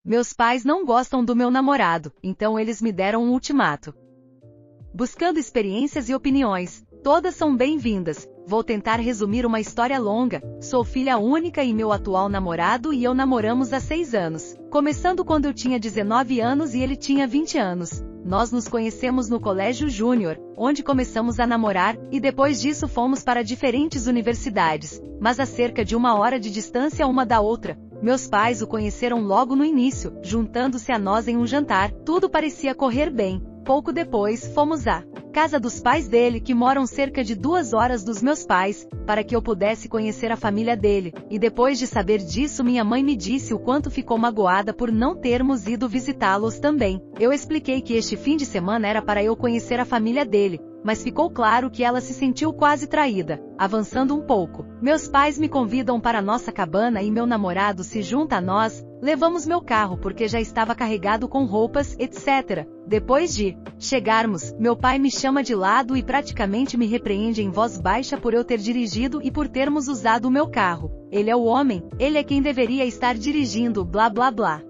Meus pais não gostam do meu namorado, então eles me deram um ultimato. Buscando experiências e opiniões, todas são bem-vindas. Vou tentar resumir uma história longa. Sou filha única e meu atual namorado e eu namoramos há 6 anos. Começando quando eu tinha 19 anos e ele tinha 20 anos. Nós nos conhecemos no colégio júnior, onde começamos a namorar, e depois disso fomos para diferentes universidades, mas a cerca de 1 hora de distância uma da outra. Meus pais o conheceram logo no início, juntando-se a nós em um jantar. Tudo parecia correr bem. Pouco depois, fomos à casa dos pais dele, que moram cerca de 2 horas dos meus pais, para que eu pudesse conhecer a família dele. E depois de saber disso, minha mãe me disse o quanto ficou magoada por não termos ido visitá-los também. Eu expliquei que este fim de semana era para eu conhecer a família dele, mas ficou claro que ela se sentiu quase traída. Avançando um pouco, meus pais me convidam para nossa cabana e meu namorado se junta a nós. Levamos meu carro porque já estava carregado com roupas, etc. Depois de chegarmos, meu pai me chama de lado e praticamente me repreende em voz baixa por eu ter dirigido e por termos usado o meu carro. Ele é o homem, ele é quem deveria estar dirigindo, blá blá blá.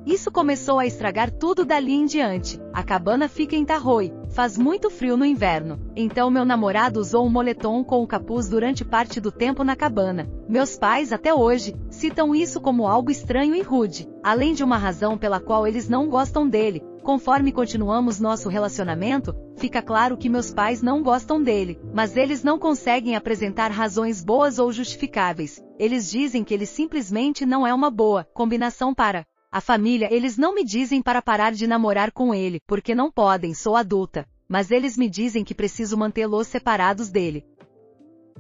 Isso começou a estragar tudo dali em diante. A cabana fica em Tahoe, faz muito frio no inverno. Então meu namorado usou um moletom com o capuz durante parte do tempo na cabana. Meus pais até hoje citam isso como algo estranho e rude, além de uma razão pela qual eles não gostam dele. Conforme continuamos nosso relacionamento, fica claro que meus pais não gostam dele, mas eles não conseguem apresentar razões boas ou justificáveis. Eles dizem que ele simplesmente não é uma boa combinação para a família. Eles não me dizem para parar de namorar com ele, porque não podem, sou adulta, mas eles me dizem que preciso mantê-los separados dele.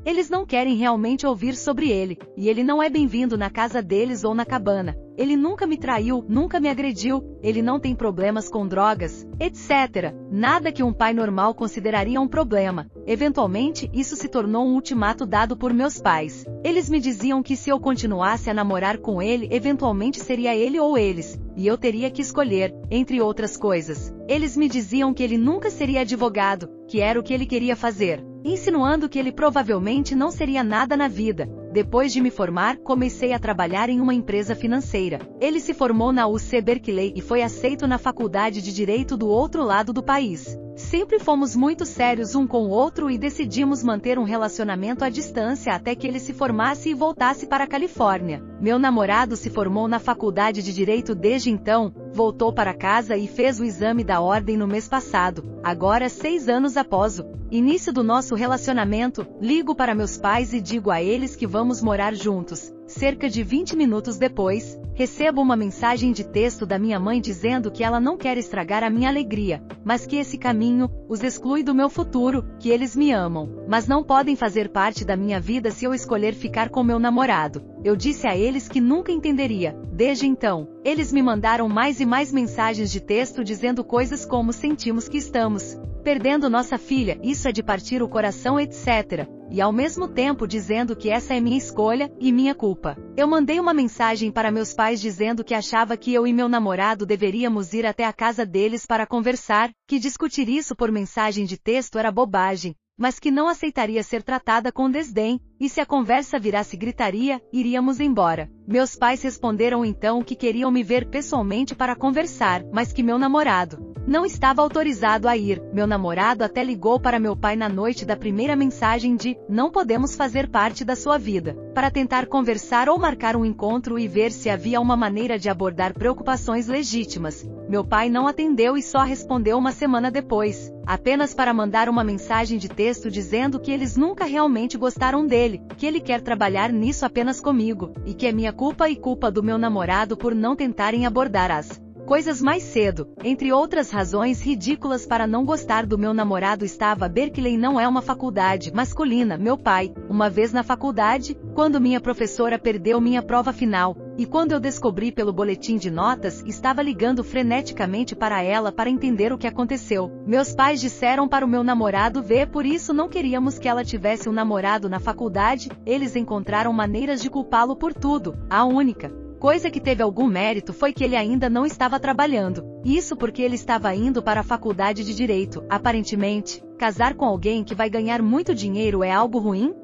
Eles não querem realmente ouvir sobre ele, e ele não é bem-vindo na casa deles ou na cabana. Ele nunca me traiu, nunca me agrediu, ele não tem problemas com drogas, etc. Nada que um pai normal consideraria um problema. Eventualmente, isso se tornou um ultimato dado por meus pais. Eles me diziam que se eu continuasse a namorar com ele, eventualmente seria ele ou eles, e eu teria que escolher, entre outras coisas. Eles me diziam que ele nunca seria advogado, que era o que ele queria fazer, insinuando que ele provavelmente não seria nada na vida. Depois de me formar, comecei a trabalhar em uma empresa financeira. Ele se formou na UC Berkeley e foi aceito na faculdade de Direito do outro lado do país. Sempre fomos muito sérios um com o outro e decidimos manter um relacionamento à distância até que ele se formasse e voltasse para a Califórnia. Meu namorado se formou na faculdade de Direito desde então, voltou para casa e fez o exame da ordem no mês passado. Agora, 6 anos após o início do nosso relacionamento, ligo para meus pais e digo a eles que vamos morar juntos. Cerca de 20 minutos depois, recebo uma mensagem de texto da minha mãe dizendo que ela não quer estragar a minha alegria, mas que esse caminho os exclui do meu futuro, que eles me amam, mas não podem fazer parte da minha vida se eu escolher ficar com meu namorado. Eu disse a eles que nunca entenderia. Desde então, eles me mandaram mais e mais mensagens de texto dizendo coisas como sentimos que estamos perdendo nossa filha, isso é de partir o coração, etc. E ao mesmo tempo dizendo que essa é minha escolha e minha culpa. Eu mandei uma mensagem para meus pais dizendo que achava que eu e meu namorado deveríamos ir até a casa deles para conversar, que discutir isso por mensagem de texto era bobagem, mas que não aceitaria ser tratada com desdém, e se a conversa virasse gritaria, iríamos embora. Meus pais responderam então que queriam me ver pessoalmente para conversar, mas que meu namorado não estava autorizado a ir. Meu namorado até ligou para meu pai na noite da primeira mensagem de "não podemos fazer parte da sua vida", para tentar conversar ou marcar um encontro e ver se havia uma maneira de abordar preocupações legítimas. Meu pai não atendeu e só respondeu uma semana depois, apenas para mandar uma mensagem de texto dizendo que eles nunca realmente gostaram dele, que ele quer trabalhar nisso apenas comigo, e que é minha culpa e culpa do meu namorado por não tentarem abordar as coisas mais cedo. Entre outras razões ridículas para não gostar do meu namorado estava Berkeley não é uma faculdade masculina. Meu pai, uma vez na faculdade, quando minha professora perdeu minha prova final, e quando eu descobri pelo boletim de notas, estava ligando freneticamente para ela para entender o que aconteceu. Meus pais disseram para o meu namorado ver, por isso não queríamos que ela tivesse um namorado na faculdade. Eles encontraram maneiras de culpá-lo por tudo. A única coisa que teve algum mérito foi que ele ainda não estava trabalhando. Isso porque ele estava indo para a faculdade de Direito. Aparentemente, casar com alguém que vai ganhar muito dinheiro é algo ruim?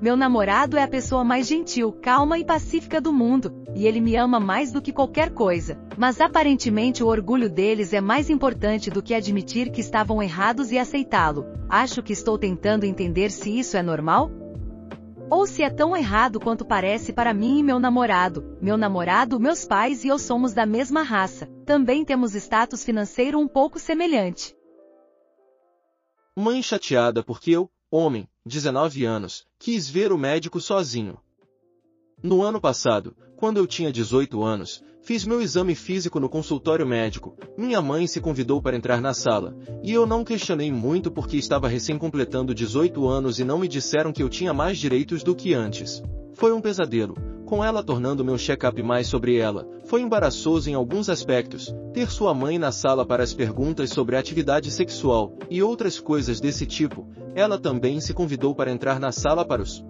Meu namorado é a pessoa mais gentil, calma e pacífica do mundo, e ele me ama mais do que qualquer coisa. Mas aparentemente o orgulho deles é mais importante do que admitir que estavam errados e aceitá-lo. Acho que estou tentando entender se isso é normal? Ou se é tão errado quanto parece para mim e meu namorado. Meu namorado, meus pais e eu somos da mesma raça. Também temos status financeiro um pouco semelhante. Mãe chateada porque eu, homem, 19 anos, quis ver o médico sozinho. No ano passado, quando eu tinha 18 anos, fiz meu exame físico no consultório médico. Minha mãe se convidou para entrar na sala, e eu não questionei muito porque estava recém-completando 18 anos e não me disseram que eu tinha mais direitos do que antes. Foi um pesadelo, com ela tornando meu check-up mais sobre ela. Foi embaraçoso em alguns aspectos, ter sua mãe na sala para as perguntas sobre atividade sexual, e outras coisas desse tipo. Ela também se convidou para entrar na sala para os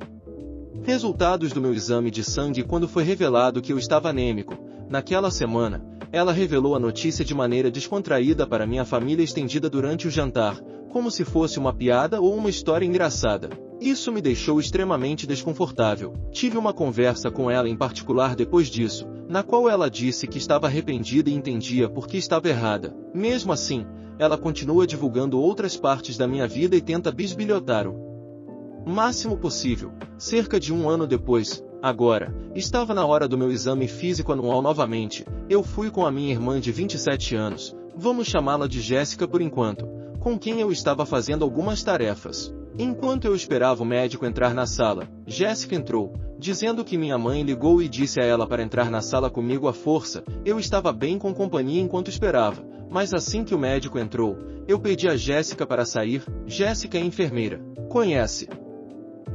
resultados do meu exame de sangue quando foi revelado que eu estava anêmico. Naquela semana, ela revelou a notícia de maneira descontraída para minha família estendida durante o jantar, como se fosse uma piada ou uma história engraçada. Isso me deixou extremamente desconfortável. Tive uma conversa com ela em particular depois disso, na qual ela disse que estava arrependida e entendia por que estava errada. Mesmo assim, ela continua divulgando outras partes da minha vida e tenta bisbilhotar o máximo possível. Cerca de um ano depois, agora, estava na hora do meu exame físico anual novamente. Eu fui com a minha irmã de 27 anos, vamos chamá-la de Jéssica por enquanto, com quem eu estava fazendo algumas tarefas. Enquanto eu esperava o médico entrar na sala, Jéssica entrou, dizendo que minha mãe ligou e disse a ela para entrar na sala comigo à força. Eu estava bem com companhia enquanto esperava, mas assim que o médico entrou, eu pedi a Jéssica para sair. Jéssica é enfermeira, conhece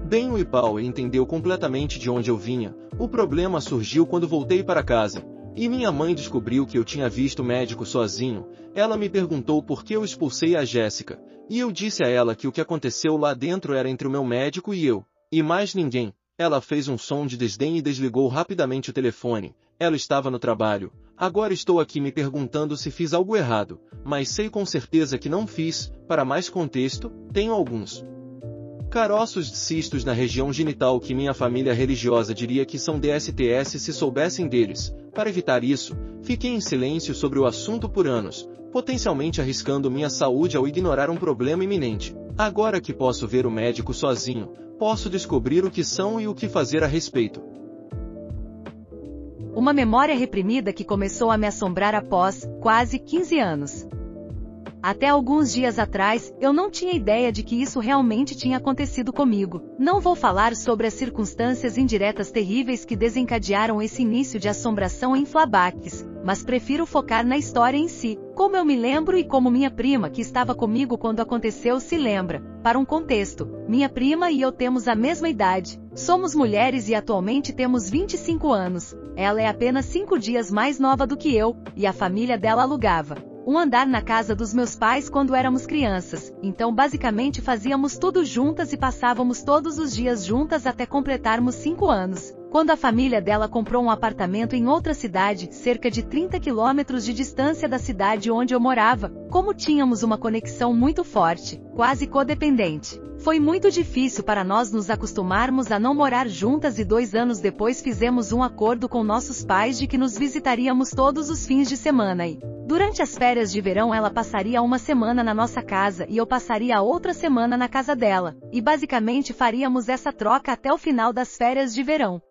bem o IPAU e entendeu completamente de onde eu vinha. O problema surgiu quando voltei para casa, e minha mãe descobriu que eu tinha visto o médico sozinho. Ela me perguntou por que eu expulsei a Jéssica, e eu disse a ela que o que aconteceu lá dentro era entre o meu médico e eu, e mais ninguém. Ela fez um som de desdém e desligou rapidamente o telefone. Ela estava no trabalho. Agora estou aqui me perguntando se fiz algo errado, mas sei com certeza que não fiz. Para mais contexto, tenho alguns caroços de cistos na região genital que minha família religiosa diria que são DSTs se soubessem deles. Para evitar isso, fiquei em silêncio sobre o assunto por anos, potencialmente arriscando minha saúde ao ignorar um problema iminente. Agora que posso ver o médico sozinho, posso descobrir o que são e o que fazer a respeito. Uma memória reprimida que começou a me assombrar após quase 15 anos. Até alguns dias atrás, eu não tinha ideia de que isso realmente tinha acontecido comigo. Não vou falar sobre as circunstâncias indiretas terríveis que desencadearam esse início de assombração em flashbacks, mas prefiro focar na história em si, como eu me lembro e como minha prima que estava comigo quando aconteceu se lembra. Para um contexto, minha prima e eu temos a mesma idade. Somos mulheres e atualmente temos 25 anos. Ela é apenas 5 dias mais nova do que eu, e a família dela alugava um andar na casa dos meus pais quando éramos crianças, então basicamente fazíamos tudo juntas e passávamos todos os dias juntas até completarmos 5 anos. Quando a família dela comprou um apartamento em outra cidade, cerca de 30 quilômetros de distância da cidade onde eu morava, como tínhamos uma conexão muito forte, quase codependente, foi muito difícil para nós nos acostumarmos a não morar juntas e 2 anos depois fizemos um acordo com nossos pais de que nos visitaríamos todos os fins de semana e, durante as férias de verão ela passaria uma semana na nossa casa e eu passaria a outra semana na casa dela, e basicamente faríamos essa troca até o final das férias de verão.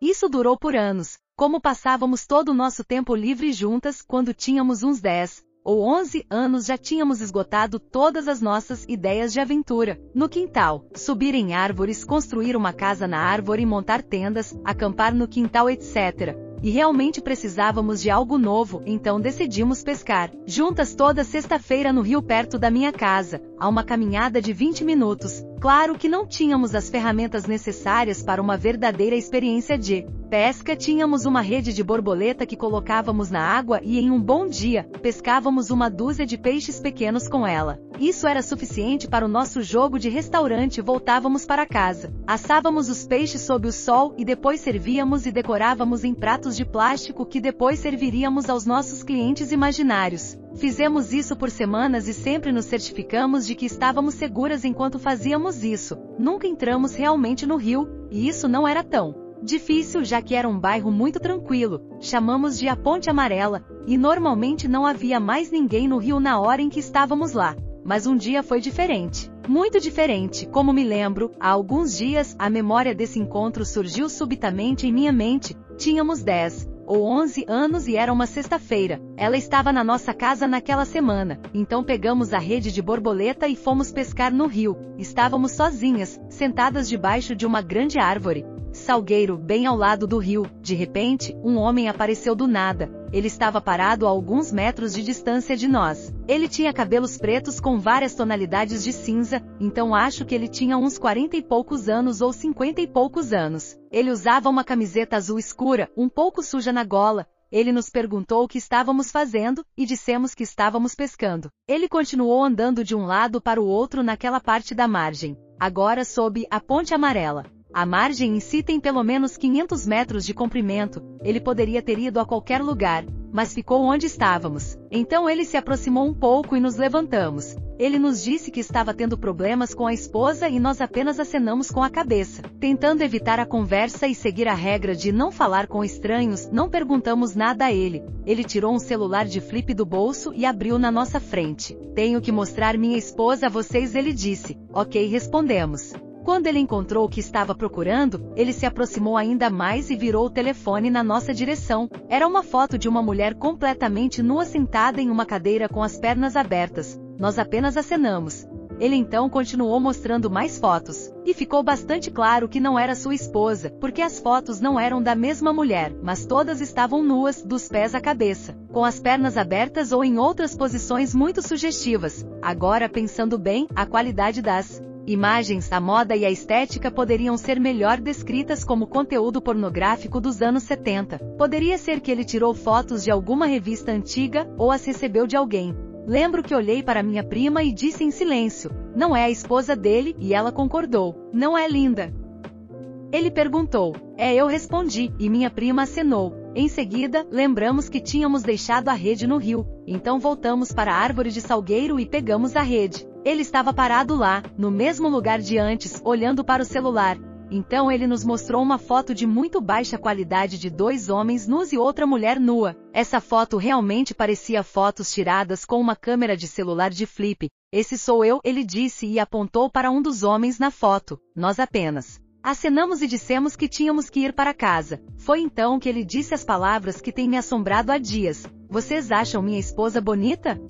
Isso durou por anos, como passávamos todo o nosso tempo livre juntas, quando tínhamos uns 10 ou 11 anos já tínhamos esgotado todas as nossas ideias de aventura. No quintal, subir em árvores, construir uma casa na árvore, montar tendas, acampar no quintal, etc. E realmente precisávamos de algo novo, então decidimos pescar. Juntas toda sexta-feira no rio perto da minha casa, a uma caminhada de 20 minutos. Claro que não tínhamos as ferramentas necessárias para uma verdadeira experiência de Pesca: tínhamos uma rede de borboleta que colocávamos na água e em um bom dia, pescávamos uma dúzia de peixes pequenos com ela. Isso era suficiente para o nosso jogo de restaurante. Voltávamos para casa, assávamos os peixes sob o sol e depois servíamos e decorávamos em pratos de plástico que depois serviríamos aos nossos clientes imaginários. Fizemos isso por semanas e sempre nos certificamos de que estávamos seguras enquanto fazíamos isso. Nunca entramos realmente no rio, e isso não era tão difícil, já que era um bairro muito tranquilo. Chamamos de a Ponte Amarela, e normalmente não havia mais ninguém no rio na hora em que estávamos lá. Mas um dia foi diferente. Muito diferente. Como me lembro, há alguns dias, a memória desse encontro surgiu subitamente em minha mente. Tínhamos 10 ou 11 anos e era uma sexta-feira. Ela estava na nossa casa naquela semana. Então pegamos a rede de borboleta e fomos pescar no rio. Estávamos sozinhas, sentadas debaixo de uma grande árvore salgueiro, bem ao lado do rio. De repente, um homem apareceu do nada. Ele estava parado a alguns metros de distância de nós. Ele tinha cabelos pretos com várias tonalidades de cinza, então acho que ele tinha uns 40 e poucos anos ou 50 e poucos anos. Ele usava uma camiseta azul escura, um pouco suja na gola. Ele nos perguntou o que estávamos fazendo, e dissemos que estávamos pescando. Ele continuou andando de um lado para o outro naquela parte da margem, agora sob a Ponte Amarela. A margem em si tem pelo menos 500 metros de comprimento. Ele poderia ter ido a qualquer lugar, mas ficou onde estávamos. Então ele se aproximou um pouco e nos levantamos. Ele nos disse que estava tendo problemas com a esposa e nós apenas acenamos com a cabeça. Tentando evitar a conversa e seguir a regra de não falar com estranhos, não perguntamos nada a ele. Ele tirou um celular de flip do bolso e abriu na nossa frente. Tenho que mostrar minha esposa a vocês, ele disse. Ok, respondemos. Quando ele encontrou o que estava procurando, ele se aproximou ainda mais e virou o telefone na nossa direção. Era uma foto de uma mulher completamente nua sentada em uma cadeira com as pernas abertas. Nós apenas acenamos. Ele então continuou mostrando mais fotos. E ficou bastante claro que não era sua esposa, porque as fotos não eram da mesma mulher, mas todas estavam nuas, dos pés à cabeça, com as pernas abertas ou em outras posições muito sugestivas. Agora, pensando bem, a qualidade das imagens, a moda e a estética poderiam ser melhor descritas como conteúdo pornográfico dos anos 70. Poderia ser que ele tirou fotos de alguma revista antiga, ou as recebeu de alguém. Lembro que olhei para minha prima e disse em silêncio: "Não é a esposa dele?" E ela concordou: "Não é linda?" Ele perguntou. "É", eu respondi, e minha prima acenou. Em seguida, lembramos que tínhamos deixado a rede no rio. Então voltamos para a árvore de salgueiro e pegamos a rede. Ele estava parado lá, no mesmo lugar de antes, olhando para o celular. Então ele nos mostrou uma foto de muito baixa qualidade de 2 homens nus e outra mulher nua. Essa foto realmente parecia fotos tiradas com uma câmera de celular de flip. "Esse sou eu", ele disse e apontou para um dos homens na foto. Nós apenas acenamos e dissemos que tínhamos que ir para casa. Foi então que ele disse as palavras que têm me assombrado há dias: "Vocês acham minha esposa bonita?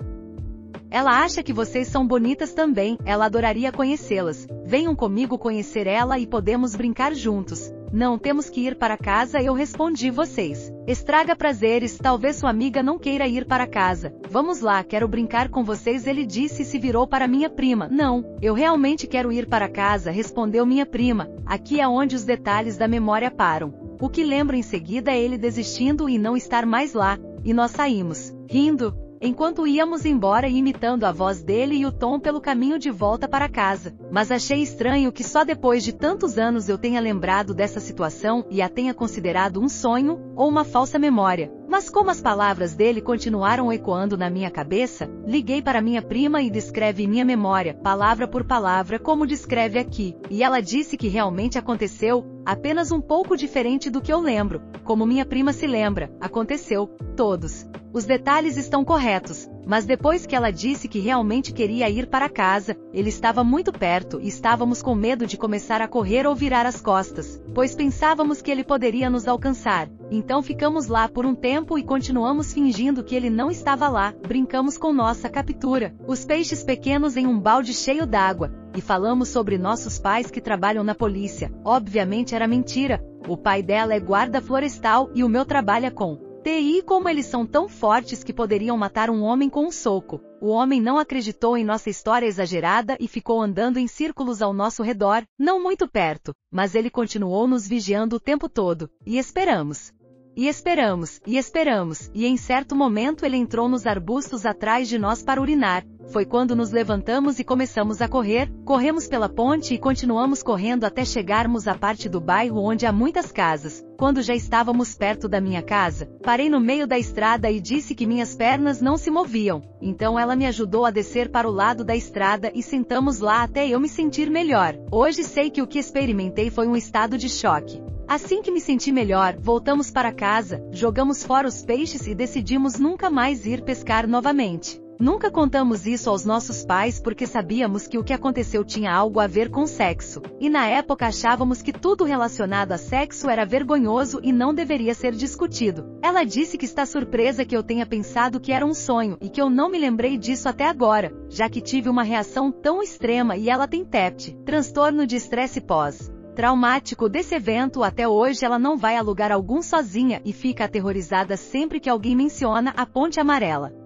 Ela acha que vocês são bonitas também, ela adoraria conhecê-las. Venham comigo conhecer ela e podemos brincar juntos." "Não, temos que ir para casa", eu respondi. "Vocês estraga prazeres, talvez sua amiga não queira ir para casa." "Vamos lá, quero brincar com vocês", ele disse e se virou para minha prima. "Não, eu realmente quero ir para casa", respondeu minha prima. Aqui é onde os detalhes da memória param. O que lembro em seguida é ele desistindo e não estar mais lá, e nós saímos, rindo, enquanto íamos embora e imitando a voz dele e o tom pelo caminho de volta para casa. Mas achei estranho que só depois de tantos anos eu tenha lembrado dessa situação e a tenha considerado um sonho, ou uma falsa memória. Mas como as palavras dele continuaram ecoando na minha cabeça, liguei para minha prima e descreve minha memória, palavra por palavra, como descreve aqui. E ela disse que realmente aconteceu, apenas um pouco diferente do que eu lembro. Como minha prima se lembra, aconteceu. Todos os detalhes estão corretos, mas depois que ela disse que realmente queria ir para casa, ele estava muito perto e estávamos com medo de começar a correr ou virar as costas, pois pensávamos que ele poderia nos alcançar. Então ficamos lá por um tempo e continuamos fingindo que ele não estava lá, brincamos com nossa captura, os peixes pequenos em um balde cheio d'água, e falamos sobre nossos pais que trabalham na polícia. Obviamente era mentira, o pai dela é guarda florestal e o meu trabalha com TI. Como eles são tão fortes que poderiam matar um homem com um soco. O homem não acreditou em nossa história exagerada e ficou andando em círculos ao nosso redor, não muito perto, mas ele continuou nos vigiando o tempo todo, e esperamos. E esperamos, e esperamos, e em certo momento ele entrou nos arbustos atrás de nós para urinar. Foi quando nos levantamos e começamos a correr, corremos pela ponte e continuamos correndo até chegarmos à parte do bairro onde há muitas casas. Quando já estávamos perto da minha casa, parei no meio da estrada e disse que minhas pernas não se moviam. Então ela me ajudou a descer para o lado da estrada e sentamos lá até eu me sentir melhor. Hoje sei que o que experimentei foi um estado de choque. Assim que me senti melhor, voltamos para casa, jogamos fora os peixes e decidimos nunca mais ir pescar novamente. Nunca contamos isso aos nossos pais porque sabíamos que o que aconteceu tinha algo a ver com sexo, e na época achávamos que tudo relacionado a sexo era vergonhoso e não deveria ser discutido. Ela disse que está surpresa que eu tenha pensado que era um sonho e que eu não me lembrei disso até agora, já que tive uma reação tão extrema e ela tem TEPT, transtorno de estresse pós-traumático desse evento. Até hoje ela não vai a lugar algum sozinha e fica aterrorizada sempre que alguém menciona a Ponte Amarela.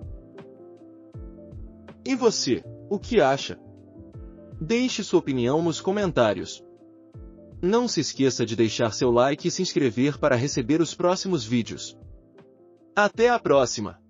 E você, o que acha? Deixe sua opinião nos comentários. Não se esqueça de deixar seu like e se inscrever para receber os próximos vídeos. Até a próxima!